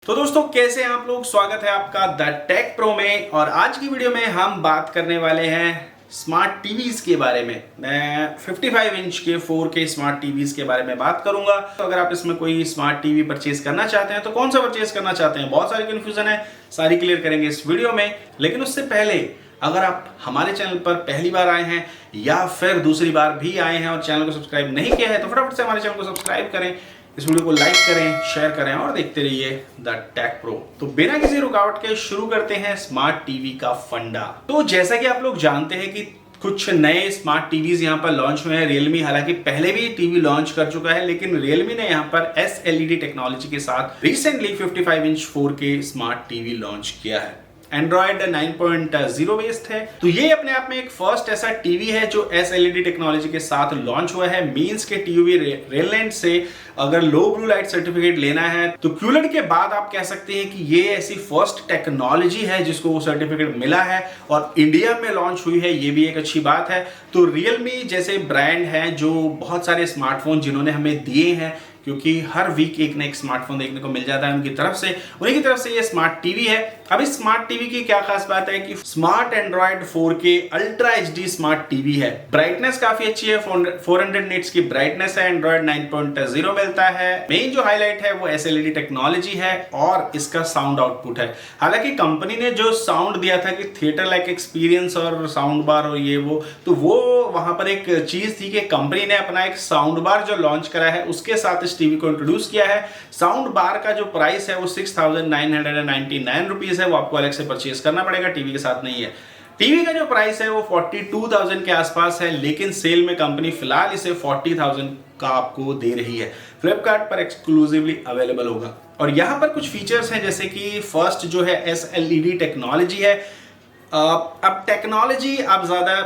तो दोस्तों कैसे हैं आप लोग। स्वागत है आपका द टेक प्रो में। और आज की वीडियो में हम बात करने वाले हैं स्मार्ट टीवीज के बारे में। मैं 55 इंच के 4K स्मार्ट टीवीज के बारे में बात करूंगा। तो अगर आप इसमें कोई स्मार्ट टीवी परचेज करना चाहते हैं तो कौन सा परचेज करना चाहते हैं, बहुत सारी कंफ्यूजन है, सारी क्लियर करेंगे इस वीडियो में। लेकिन उससे पहले अगर आप हमारे चैनल पर पहली बार आए हैं या फिर दूसरी बार भी आए हैं और चैनल को सब्सक्राइब नहीं किया है तो फटाफट से हमारे चैनल को सब्सक्राइब करें, इस वीडियो को लाइक करें, शेयर करें और देखते रहिए द टेक प्रो। तो बिना किसी रुकावट के शुरू करते हैं स्मार्ट टीवी का फंडा। तो जैसा कि आप लोग जानते हैं कि कुछ नए स्मार्ट टीवीज यहां पर लॉन्च हुए हैं। रियलमी हालांकि पहले भी टीवी लॉन्च कर चुका है, लेकिन रियलमी ने यहां पर SLED टेक्नोलॉजी के साथ recently 55 inch 4K smart TV launch किया है। एंड्रॉयड 9.0 बेस्ड है। तो ये अपने आप में एक फर्स्ट ऐसा टीवी है जो SLED टेक्नोलॉजी के साथ लॉन्च हुआ है। मींस के टीवी रेलनेट से अगर लो ब्लू लाइट सर्टिफिकेट लेना है तो क्यूलेट के बाद आप कह सकते हैं कि ये ऐसी फर्स्ट टेक्नोलॉजी है जिसको वो सर्टिफिकेट मिला है और इंडिया में लॉन्च हुई है, ये भी एक अच्छी बात है। तो रियलमी जैसे ब्रांड है जो बहुत सारे स्मार्टफोन जिन्होंने हमें दिए हैं, क्योंकि हर वीक एक ना एक स्मार्टफोन देखने को मिल जाता है उनकी तरफ से, उन्हीं की तरफ से ये स्मार्ट टीवी है। अब इस स्मार्ट टीवी की क्या खास बात है कि smart Android 4K ultra HD smart TV है। ब्राइटनेस काफी अच्छी है, 400 निट्स की ब्राइटनेस है, एंड्रॉयड 9.0 मिलता है। मेन जो हाईलाइट है वो SLED टेक्नोलॉजी है और इसका साउंड आउटपुट है। हालांकि कंपनी ने जो साउंड दिया था कि थिएटर लाइक एक्सपीरियंस और साउंड बार और ये तो वो वहां पर एक चीज थी कि कंपनी ने अपना एक साउंड बार जो लॉन्च करा है उसके साथ इस टीवी को इंट्रोड्यूस किया है। साउंड बार का जो प्राइस है वो 6,999 रुपीज है, वो आपको अलग से परचेज करना पड़ेगा, टीवी के साथ नहीं है। टीवी का जो प्राइस है वो 42,000 के आसपास है, लेकिन सेल में कंपनी फिलहाल इसे 40,000 का आपको दे रही है। फ्लिपकार्ट पर एक्सक्लूसिवली अवेलेबल होगा। और यहां पर कुछ फीचर्स हैं, जैसे कि फर्स्ट जो है SLED टेक्नोलॉजी है। अब टेक्नोलॉजी आप ज्यादा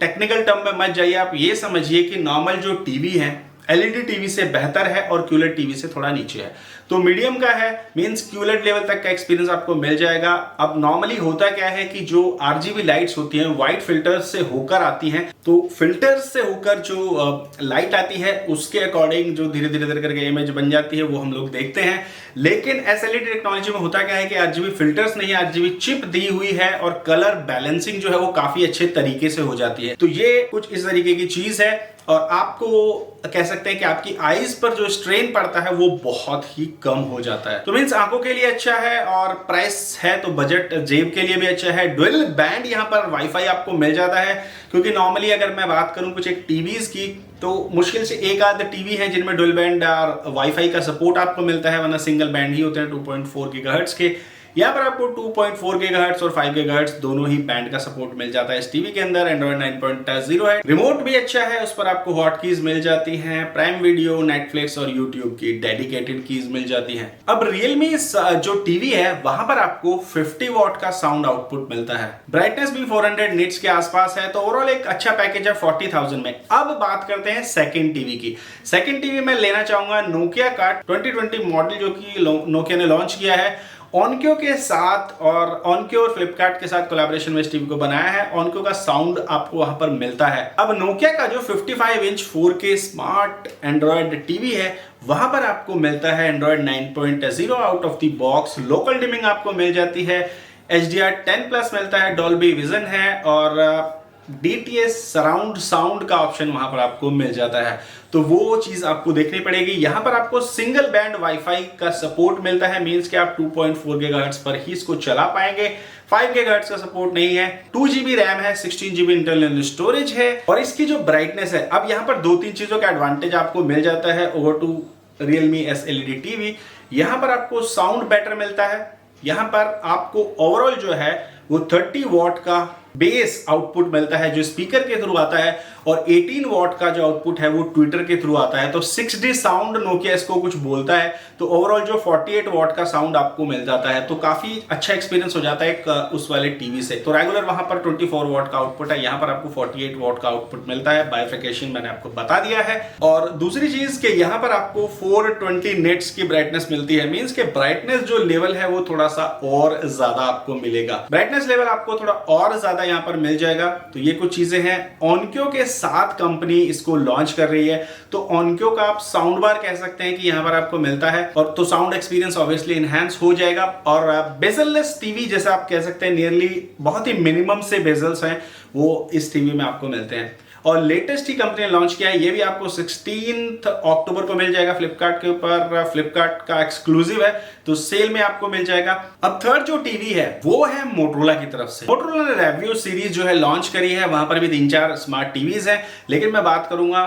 टेक्निकल टर्म में मत जाइए, आप ये समझिए कि नॉर्मल जो टीवी है LED टीवी से बेहतर है और QLED टीवी से थोड़ा नीचे है। तो मीडियम का है, मींस QLED लेवल तक का एक्सपीरियंस आपको मिल जाएगा। अब नॉर्मली होता क्या है कि जो RGB लाइट्स होती हैं व्हाइट फिल्टर से होकर आती हैं, तो फिल्टर से होकर जो लाइट आती है उसके अकॉर्डिंग जो धीरे धीरे करके इमेज बन जाती है वो हम लोग देखते हैं। लेकिन SLED टेक्नोलॉजी में होता क्या है कि RGB फिल्टर्स नहीं, RGB चिप दी हुई है और कलर बैलेंसिंग जो है वो काफी अच्छे तरीके से हो जाती है। तो ये कुछ इस तरीके की चीज है और आपको कह सकते हैं कि आपकी आईज पर जो स्ट्रेन पड़ता है वो बहुत ही कम हो जाता है। तो मींस आंखों के लिए अच्छा है और प्राइस है तो बजट जेब के लिए भी अच्छा है। डुअल बैंड यहाँ पर वाईफाई आपको मिल जाता है, क्योंकि नॉर्मली अगर मैं बात करूं कुछ एक टीवीज की तो मुश्किल से एक आध टीवी है जिनमें डुअल बैंड और वाईफाई का सपोर्ट आपको मिलता है, वरना सिंगल बैंड ही होते हैं 2.4 गीगाहर्ट्ज के। यहाँ पर आपको 2.4 गीगाहर्ट्ज और 5 गीगाहर्ट्ज दोनों ही बैंड का सपोर्ट मिल जाता है इस टीवी के अंदर। एंड्रॉयड 9.0 है, रिमोट भी अच्छा है, उस पर आपको हॉट कीज मिल जाती हैं, प्राइम वीडियो, नेटफ्लिक्स और यूट्यूब की डेडिकेटेड कीज मिल जाती हैं। अब रियलमी जो टीवी है वहां पर आपको 50 वॉट का साउंड आउटपुट मिलता है, ब्राइटनेस भी 400 निट्स के आसपास है। तो ओवरऑल एक अच्छा पैकेज है 40,000 में। अब बात करते हैं सेकेंड टीवी की। सेकेंड टीवी में लेना चाहूंगा नोकिया का 2020 मॉडल जो कि नोकिया ने लॉन्च किया है ऑनक्यो के साथ, और ऑनक्यो और फ्लिपकार्ट के साथ कोलैबोरेशन में इस टीवी को बनाया है। ऑनक्यो का साउंड आपको वहां पर मिलता है। अब नोकिया का जो 55 inch 4K smart Android TV है वहां पर आपको मिलता है Android 9.0 out of the box. Local dimming आपको मिल जाती है, HDR10 प्लस मिलता है, डॉल्बी विजन है और DTS सराउंड साउंड का ऑप्शन वहां पर आपको मिल जाता है। तो वो चीज आपको देखनी पड़ेगी। यहां पर आपको सिंगल बैंड वाईफाई का सपोर्ट मिलता है, मींस कि आप 2.4 गीगाहर्ट्ज पर ही इसको चला पाएंगे। 5 गीगाहर्ट्ज का सपोर्ट नहीं है। 2GB रैम है, 16GB इंटरनल स्टोरेज है और इसकी जो ब्राइटनेस है, अब यहां पर 2-3 चीजों का एडवांटेज आपको मिल जाता है over to Realme SLED TV. यहां पर आपको साउंड बेटर मिलता है, यहां पर आपको ओवरऑल जो है वो 30 वॉट का बेस आउटपुट मिलता है जो स्पीकर के थ्रू आता है और 18 वॉट का जो आउटपुट है वो ट्विटर के थ्रू आता है। तो 6D साउंड नोकिया इसको कुछ बोलता है। तो ओवरऑल जो 48 वॉट का साउंड आपको मिल जाता है, तो काफी अच्छा एक्सपीरियंस हो जाता है उस वाले टीवी से। तो रेगुलर वहां पर 24 वॉट का आउटपुट है, यहाँ पर आपको 48 वॉट का आउटपुट मिलता है। बाइफिकेशन मैंने आपको बता दिया है। और दूसरी चीज कि यहाँ पर आपको 420 निट्स की ब्राइटनेस मिलती है, मींस के ब्राइटनेस जो लेवल है वो थोड़ा सा और ज्यादा आपको मिलेगा। ब्राइटनेस लेवल आपको थोड़ा और ज्यादा यहाँ पर मिल जाएगा। तो ये कुछ चीजें हैं। ऑनक्यो के साथ कंपनी इसको लॉन्च कर रही है, तो ऑनक्यो का आप साउंड बार कह सकते हैं कि यहाँ पर आपको मिलता है, और तो साउंड एक्सपीरियंस ऑब्वियसली इनहैंस हो जाएगा। और बेजललेस टीवी जैसा आप कह सकते हैं, नियरली बहुत ही मिनिमम से बेजल्स हैं वो इस टीवी में आपको मिलते हैं। और लेटेस्ट ही कंपनी ने लॉन्च किया है, ये भी आपको 16 अक्टूबर को मिल जाएगा फ्लिपकार्ट के ऊपर। फ्लिपकार्ट का एक्सक्लूसिव है, तो सेल में आपको मिल जाएगा। अब थर्ड जो टीवी है वो है मोटरोला की तरफ से। मोटरोला ने रेव्यू सीरीज जो है लॉन्च करी है, वहां पर भी 3-4 स्मार्ट टीवीज हैं, लेकिन मैं बात करूंगा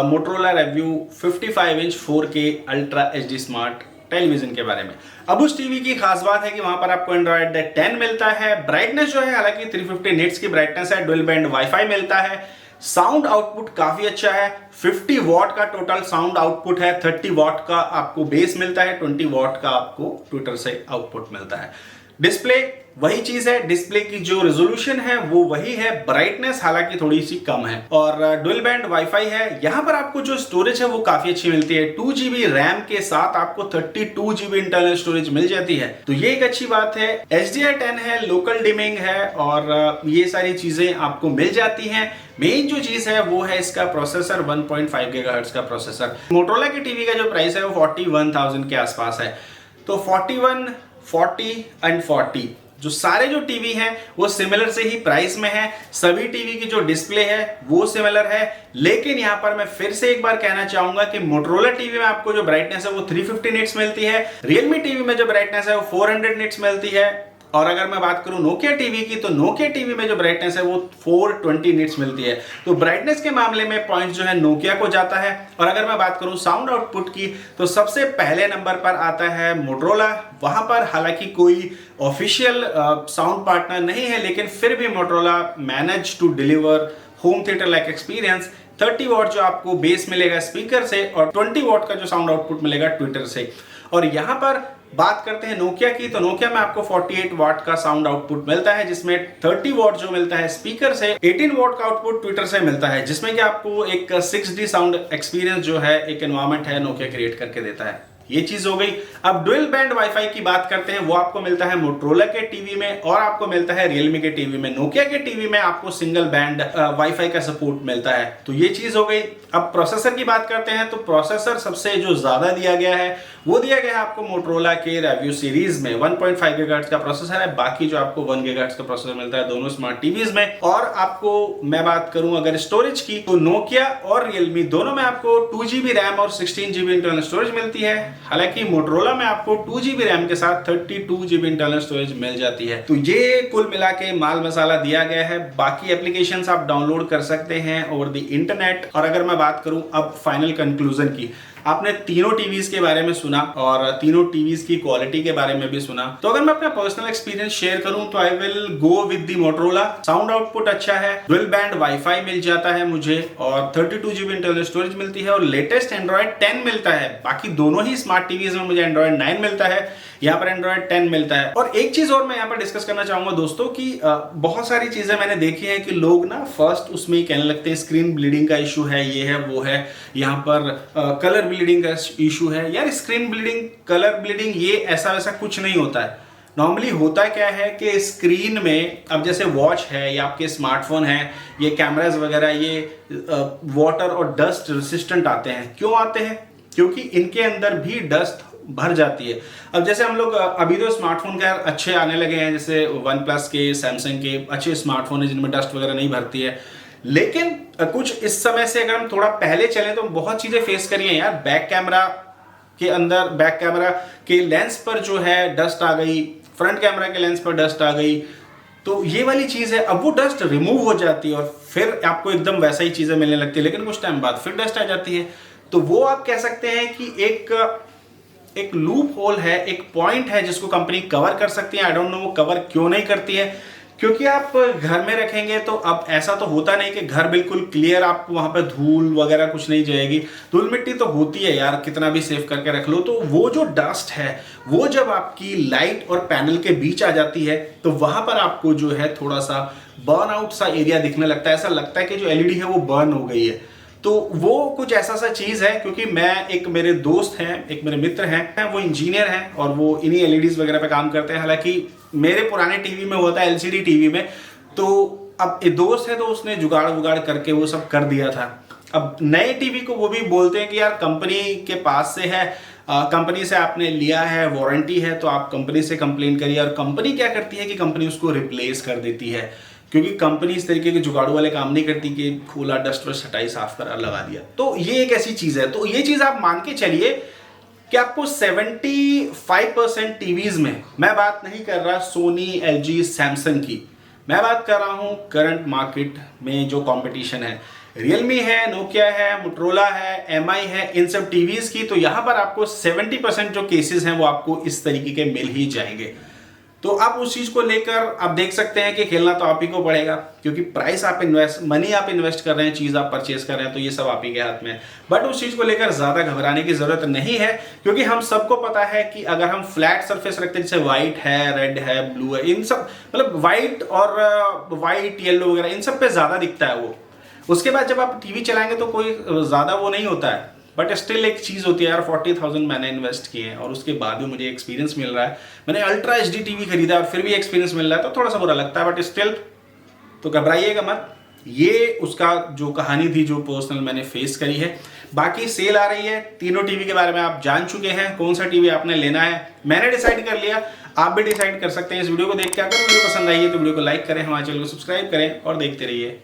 Motorola review 55 inch 4K ultra HD smart television के बारे में। अब उस टीवी की खास बात है कि वहां पर आपको एंड्रॉइड 10 मिलता है। ब्राइटनेस जो है हालांकि 350 निट्स की ब्राइटनेस है। डुअल बैंड वाईफाई मिलता है। साउंड आउटपुट काफी अच्छा है। 50 वॉट का टोटल साउंड आउटपुट है। 30 वॉट का आपको बेस मिलता है। 20 वॉट का आपको ट्विटर से आउटपुट मिलता है। डिस्प्ले वही चीज है, डिस्प्ले की जो रेजोल्यूशन है वो वही है। ब्राइटनेस हालांकि थोड़ी सी कम है, और डुअल बैंड वाईफाई है। यहां पर आपको जो स्टोरेज है वो काफी अच्छी मिलती है। 2GB रैम के साथ आपको 32GB इंटरनल स्टोरेज मिल जाती है, तो ये एक अच्छी बात है। HDR10 है, लोकल डिमिंग है, और ये सारी चीजें आपको मिल जाती हैं। मेन जो चीज है वो है इसका प्रोसेसर, 1.5 GHz का प्रोसेसर। मोटरोला की टीवी का जो प्राइस है वो 41,000 के आसपास है। तो 41, 40 एंड 40 जो सारे जो टीवी हैं वो सिमिलर से ही प्राइस में है। सभी टीवी की जो डिस्प्ले है वो सिमिलर है, लेकिन यहां पर मैं फिर से एक बार कहना चाहूंगा कि मोटरोला टीवी में आपको जो ब्राइटनेस है वो 350 निट्स मिलती है। रियलमी टीवी में जो ब्राइटनेस है वो 400 निट्स मिलती है। और अगर मैं बात करूं नोकिया टीवी की, तो नोकिया टीवी में जो ब्राइटनेस है वो 420 निट्स मिलती है। तो ब्राइटनेस के मामले में पॉइंट जो है नोकिया को जाता है। और अगर मैं बात करूं साउंड आउटपुट की, तो सबसे पहले नंबर पर आता है मोटरोला। वहां पर हालांकि कोई ऑफिशियल साउंड पार्टनर नहीं है, लेकिन फिर भी Motorola manage to deliver home theatre like experience. 30 watt जो आपको बेस मिलेगा स्पीकर से, और 20 वॉट का जो साउंड आउटपुट मिलेगा ट्विटर से। और यहां पर बात करते हैं नोकिया की, तो नोकिया में आपको 48 वॉट का साउंड आउटपुट मिलता है, जिसमें 30 वॉट जो मिलता है स्पीकर से, 18 वॉट का आउटपुट ट्विटर से मिलता है, जिसमें कि आपको एक 6D साउंड एक्सपीरियंस जो है, एक एनवायरमेंट है, नोकिया क्रिएट करके देता है। ये चीज हो गई। अब डुअल बैंड वाईफाई की बात करते हैं, वो आपको मिलता है मोटरोला के टीवी में, और आपको मिलता है रियलमी के टीवी में। नोकिया के टीवी में आपको सिंगल बैंड वाईफाई का सपोर्ट मिलता है। तो ये चीज हो गई। अब प्रोसेसर की बात करते हैं, तो प्रोसेसर सबसे जो ज्यादा दिया गया है वो दिया गया है आपको मोटरोला के रेव्यू सीरीज में। 1.5 GHz का प्रोसेसर है, बाकी जो आपको 1 GHz का प्रोसेसर मिलता है दोनों स्मार्ट टीवीज में। और आपको मैं बात करूं अगर स्टोरेज की, तो नोकिया और रियलमी दोनों में आपको 2GB रैम और 16GB इंटरनल स्टोरेज मिलती है। हालांकि मोटरोला में आपको 2GB रैम के साथ 32GB इंटरनल स्टोरेज मिल जाती है। तो ये कुल मिला के माल मसाला दिया गया है। बाकी एप्लीकेशंस आप डाउनलोड कर सकते हैं ओवर द इंटरनेट। और अगर मैं बात करूं अब फाइनल कंक्लूजन की, आपने तीनों टीवीज के बारे में सुना और तीनों टीवीज की क्वालिटी के बारे में भी सुना। तो अगर मैं अपना पर्सनल एक्सपीरियंस शेयर करूं, तो I will go with the Motorola. Sound output अच्छा है, डुअल बैंड वाईफाई मिल जाता है मुझे, और 32GB इंटरनल स्टोरेज मिलती है, और लेटेस्ट एंड्रॉइड 10 मिलता है। बाकी दोनों ही स्मार्ट टीवीज में मुझे एंड्रॉइड 9 मिलता है, यहाँ पर एंड्रॉइड 10 मिलता है। और एक चीज और मैं यहाँ पर डिस्कस करना चाहूंगा दोस्तों की बहुत सारी चीजें मैंने देखी है कि लोग ना फर्स्ट उसमें ही कहने लगते हैं स्क्रीन ब्लीडिंग का इशू है, ये है वो है, यहाँ पर कलर ब्लीडिंग का इशू है। यार स्क्रीन ब्लीडिंग, कलर ब्लीडिंग, ये ऐसा वैसा कुछ नहीं होता है। नॉर्मली होता क्या है कि स्क्रीन में, अब जैसे वॉच है या आपके स्मार्टफोन है, ये कैमराज वगैरह, ये वाटर और डस्ट रेसिस्टेंट आते हैं। क्यों आते हैं? क्योंकि इनके अंदर भी डस्ट भर जाती है। अब जैसे हम लोग अभी तो स्मार्टफोन के अच्छे आने लगे हैं, जैसे वन प्लस के, सैमसंग के अच्छे स्मार्टफोन है जिनमें डस्ट वगैरह नहीं भरती है। लेकिन कुछ इस समय से अगर हम थोड़ा पहले चलें तो बहुत चीजें फेस करी हैं यार। बैक कैमरा के अंदर, बैक कैमरा के लेंस पर जो है डस्ट आ गई, फ्रंट कैमरा के लेंस पर डस्ट आ गई। तो ये वाली चीज है। अब वो डस्ट रिमूव हो जाती है और फिर आपको एकदम वैसा ही चीजें मिलने लगती है, लेकिन कुछ टाइम बाद फिर डस्ट आ जाती है। तो वो आप कह सकते हैं कि एक लूप होल है, एक पॉइंट है जिसको कंपनी कवर कर सकती है। आई डोंट नो वो कवर क्यों नहीं करती है, क्योंकि आप घर में रखेंगे तो अब ऐसा तो होता नहीं कि घर बिल्कुल क्लियर, आप वहां पे धूल वगैरह कुछ नहीं जाएगी। धूल मिट्टी तो होती है यार, कितना भी सेफ करके रख लो। तो वो जो डस्ट है वो जब आपकी लाइट और पैनल के बीच आ जाती है तो वहां पर आपको जो है थोड़ा सा बर्न आउट सा एरिया दिखने लगता है। ऐसा लगता है कि जो एलईडी है वो बर्न हो गई है। तो वो कुछ ऐसा सा चीज है, क्योंकि मैं, एक मेरे दोस्त हैं, एक मेरे मित्र हैं, वो इंजीनियर हैं और वो इन्हीं एलईडीज वगैरह पे काम करते हैं। हालांकि मेरे पुराने टीवी में हुआ था, एलसीडी टीवी में, तो अब ये दोस्त है तो उसने जुगाड़ वुगाड़ करके वो सब कर दिया था। अब नए टीवी को वो भी बोलते हैं कि यार कंपनी के पास से है, कंपनी से आपने लिया है, वारंटी है, तो आप कंपनी से कंप्लेन करिए। और कंपनी क्या करती है कि कंपनी उसको रिप्लेस कर देती है, क्योंकि कंपनी इस तरीके के जुगाड़ू वाले काम नहीं करती कि खोला, डस्ट वस्ट हटाई, साफ कर लगा दिया। तो ये एक ऐसी चीज है। तो ये चीज आप मान के चलिए कि आपको 75% टीवीज में, मैं बात नहीं कर रहा सोनी, एलजी, सैमसंग की, मैं बात कर रहा हूं करंट मार्केट में जो कंपटीशन है, रियलमी है, नोकिया है, मोटरोला है, एमआई है, इन सब टीवीज की, तो यहां पर आपको 70% जो केसेस हैं वो आपको इस तरीके के मिल ही जाएंगे। तो आप उस चीज को लेकर आप देख सकते हैं कि खेलना तो आप ही को पड़ेगा, क्योंकि प्राइस आप मनी आप इन्वेस्ट कर रहे हैं, चीज आप परचेज कर रहे हैं, तो ये सब आप ही के हाथ में है। बट उस चीज को लेकर ज्यादा घबराने की जरूरत नहीं है, क्योंकि हम सबको पता है कि अगर हम फ्लैट सरफेस रखते हैं, जैसे व्हाइट है, रेड है, ब्लू है, इन सब मतलब व्हाइट और व्हाइट, येलो वगैरह, इन सब पे ज्यादा दिखता है वो। उसके बाद जब आप टीवी चलाएंगे तो कोई ज्यादा वो नहीं होता है, बट स्टिल एक चीज़ होती है यार, 40,000 मैंने इन्वेस्ट किए हैं और उसके बाद भी मुझे एक्सपीरियंस मिल रहा है। मैंने अल्ट्रा एचडी टीवी खरीदा और फिर भी एक्सपीरियंस मिल रहा है, तो थोड़ा सा बुरा लगता है, बट स्टिल तो घबराइएगा मत। ये उसका जो कहानी थी, जो पर्सनल मैंने फेस करी है। बाकी सेल आ रही है, तीनों टीवी के बारे में आप जान चुके हैं, कौन सा टीवी आपने लेना है मैंने डिसाइड कर लिया, आप भी डिसाइड कर सकते हैं। इस वीडियो को देख के अगर वीडियो पसंद आई है तो वीडियो को लाइक करें, हमारे चैनल को सब्सक्राइब करें और देखते रहिए।